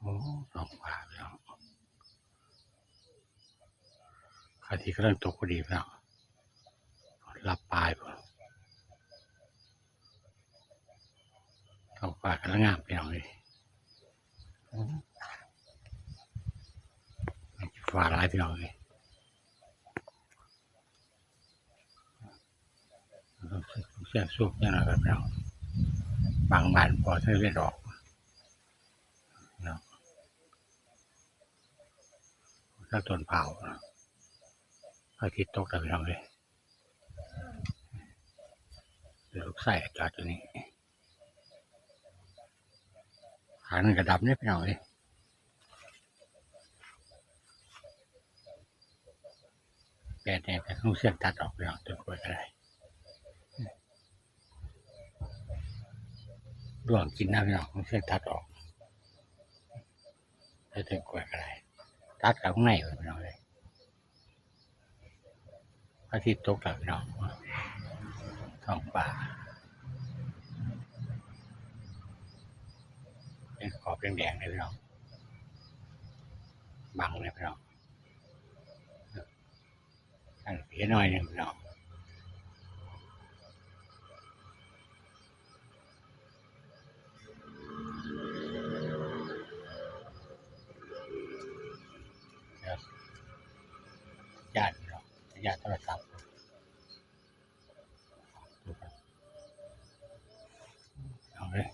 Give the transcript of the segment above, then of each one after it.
อ้สองป่าแล้วข้าที่กำลังตกพอดีแล้วรับปลายพอสองป่ากำลังงามไปหน่อยฝ่าร้ายไปหน่อยเสียสุกยังไงครับเราบางบ้านพอใช้เลือดออกเนาะถ้าต้นเผาอาทิตย์ตกแต่ไปหน่อยเลยลูกไส้จอดตัวนี้หางนึงกระดับเนี่ยไปหน่อยเลยแปดเนี่ยแต่ต้องเสียงตัดออกไปหน่อยตัวกล้วยก็ได้ร่วงกินน้ำไปหน่อยต้องเสียงตัดออกแล้วตัวกล้วยก็ได้ตัดกับข้างในไปหน่อยเลยอาทิตย์ตกแต่ไปหน่อยท้องป่าเป็นขอบแดงๆเลยพี่น้องบังเลยพี่น้องเพี้ยน้อยหนึ่งพี่น้องญาติพี่น้องญาติโทรศัพท์เอาเลย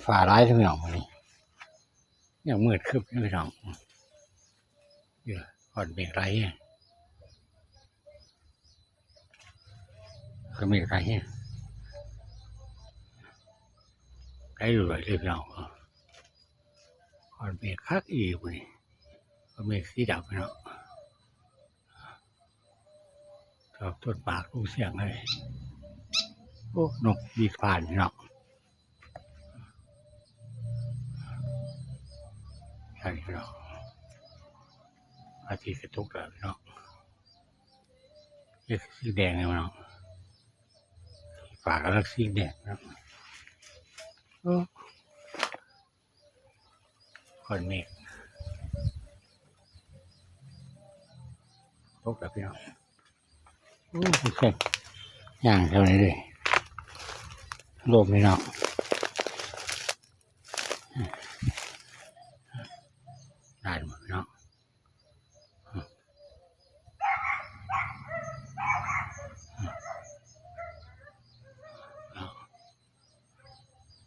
ฝ่าร้ายทั้งพี่น้องวันนี้ยังมืดคึบพี่น้องเยอะก่อนเบรกไรเนี่ยก็เบรกไรเนี่ยไรอยู่เลยพี่น้องก่อนเบรกคักอีกวันนี้ก็เบรกสีดำพี่น้องชอบต้นปากลูกเสียงเลยโอ้นกบีผ่านพี่น้องใช่พี่น้องอาทิตย์กระตุกแล้วพี่น้องเรียกสีแดงเลยพี่น้องฝากแล้วสีแดงนะก่อนเมฆตกแล้วพี่น้องโอ้เส้นย่างเท่านี้เลยโลกพี่น้องได้หมดพี่น้อง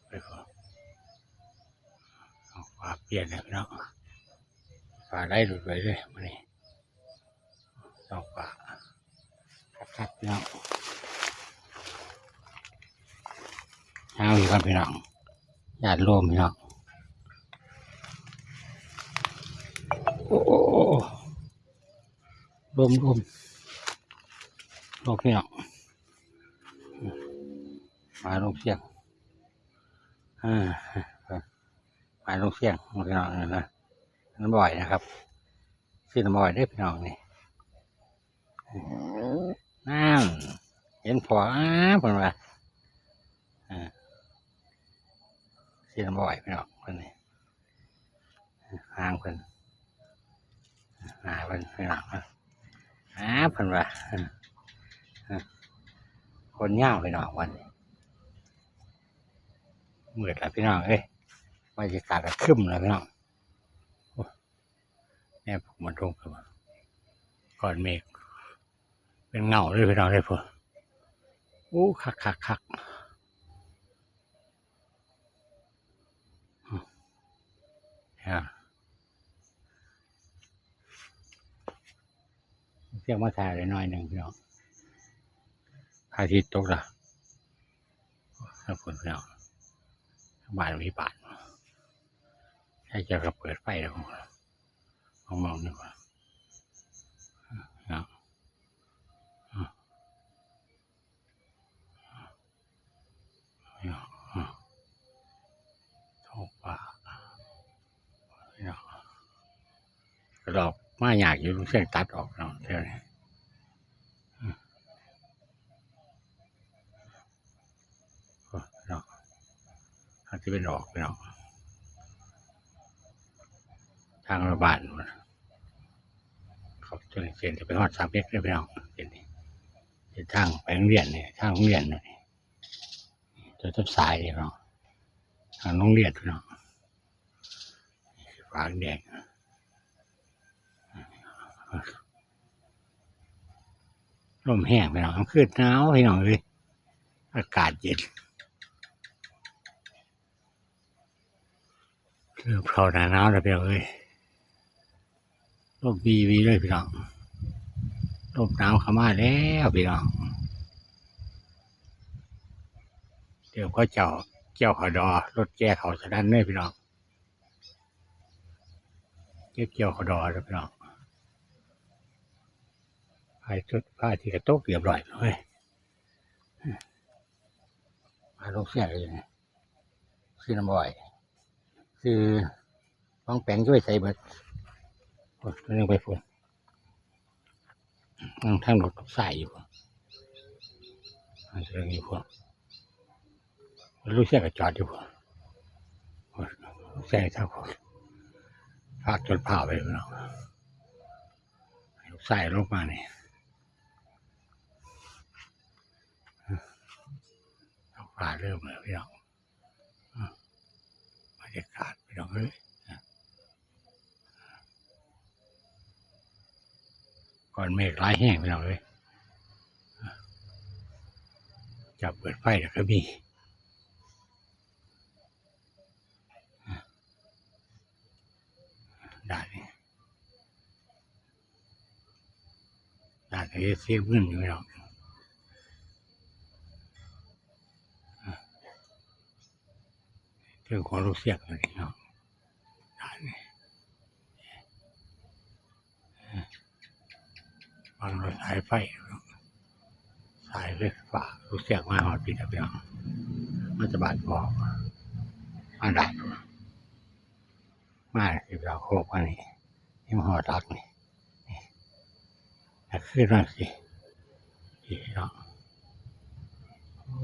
ไปก่อนฝาเปลี่ยนเลยพี่น้องฝาได้หลุดไปเลยวันนี้ต้องฝาคัดพี่น้องเอาอีกครับพี่น้องญาติรวมพี่น้องโอ้รวมโลกพี่น้องมาลงเสียงมาลงเสียงพี่น้องนะนั่นบ่อยนะครับซื้อน้ำบ่อยได้พี่น้องนี่น้ำเห็นพอเพิ่นว่าซื้อน้ำบ่อยพี่น้องเพิ่นนี่ห่างเพิ่นหาเพิ่นพี่น้องเพิ่นว่าคนเงาพี่น้องวันนี้เมื่อแต่พี่น้องเอ้ยบรรยากาศก็คึ้มเลยพี่น้องเนี่ยผมมันทุ่งขึ้นมาก่อนเมฆเป็นเงาเลยพี่น้องเลยพอโอ้คักเสียงมาถ่ายเลยหน่อยหนึ่งพี่น้องอาทิตย์ตกละแล้วฝนพี่น้องบ้านมีป่านใช่จะเปิดไฟแล้วมองดูว่าเนาะท้องฟ้าเนาะกระดอกมาอยากอยู่ลูกเส้นตัดออกเนาะเท่านี้เนาะอาจจะเป็นออกเนาะ ทางระบาดเขาจนเส้นจะไปฮอด3 เมตรเลยพี่น้องเส้นนี้เป็นทางไปโรงเรียนเนี่ยทางโรงเรียนนี่จะต้นสายเลยพี่น้องทางโรงเรียนพี่น้องฟ้าแดงลมแห้งพี่น้องคืนหนาวพี่น้องเลยอากาศเย็นเริ่มเข้าหน้าหนาวแล้วพี่น้องเลยลมวีเลยพี่น้องลมหนาวเข้ามาแล้วพี่น้องเดี๋ยวก็เจ้าขอดอรถแก้เขาฉะนั้นเลยพี่น้องเกี่ยวขอดอแล้วพี่น้องผ้าที่กระโต๊ะเรียบร้อยเลยมาลงเสียเลยนะซื้อน้ำบ่อยซื้อฟองแป้งช่วยใส่เบิดเรื่องไปฝุ่นทางรถใส่อยู่เรื่องนี้พวกรู้เสียกับจอดอยู่พวกแส่ทั้งพวกฟาดจนเผาไปพี่น้องใส่ลงมาเนี่ยฟ้าเริ่มเลยพี่น้องบรรยากาศพี่น้องเอ้ยก่อนเมฆร้ายแห้งพี่น้องเอ้ยจับเปิดไฟแล้วก็มีด่านเสียเงินอยู่พี่น้องเรื่องของลูกเสียกเลยเนาะวางรถสายไฟสายไฟฟ้าลูกเสียกมาหอดปีแล้วพี่น้องมันจะบาดบอกมาได้มาที่เราโคกมานี่ที่มาหอดรักนี่ขึ้นมาสิพี่น้องโอ้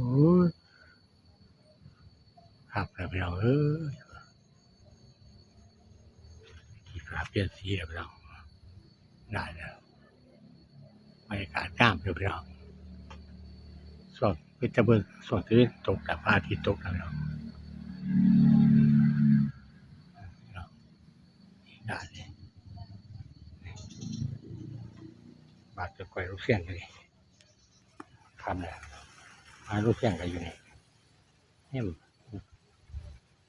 ยครับแล้วพี่น้องเอ้ยที่ฟ้าเปลี่ยนสีแล้วพี่น้องได้แล้วบรรยากาศงามเลยพี่น้องส่วนพิจารณาส่วนที่ตกแต่พระอาทิตย์ตกแล้วพี่น้องได้เลยบาดจะก่อยลูกเสียงเลยทำเลยมาลูกเสียงกันอยู่นี่เนี่ย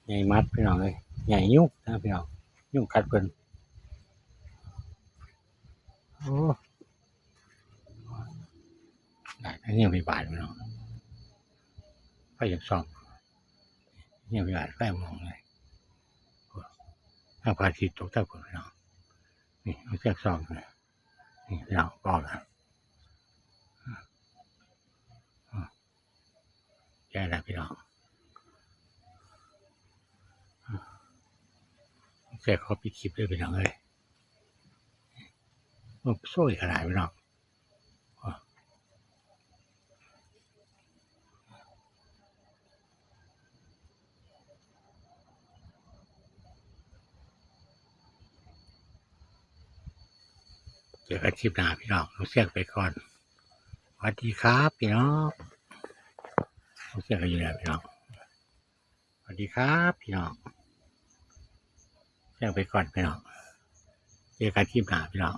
ใหญ่มัดพี่น้องเลยใหญ่ยุ่งนะพี่น้องยุ่งกัดเพิ่นโอ้ได้อันนี้ไม่บาดพี่น้องไฟยังส่องเนี่ยไม่บาดไฟมองเลยถ้าพระอาทิตย์ตกใต้ฝนพี่น้องนี่เอาเชือกส่องเลยนี่พี่น้องบอกนะแย่แล้วพี่น้องแค่เขาปิดคลิปเลยพี่น้องเลยมันโซ่ขนาดพี่น้องเจอกันคลิปหน้าพี่น้องเราเสียงไปก่อนสวัสดีครับพี่น้องเราเสียงกันอยู่แล้วพี่น้องสวัสดีครับพี่น้องเสียงไปก่อนพี่น้องเจอกันคลิปหน้าพี่น้อง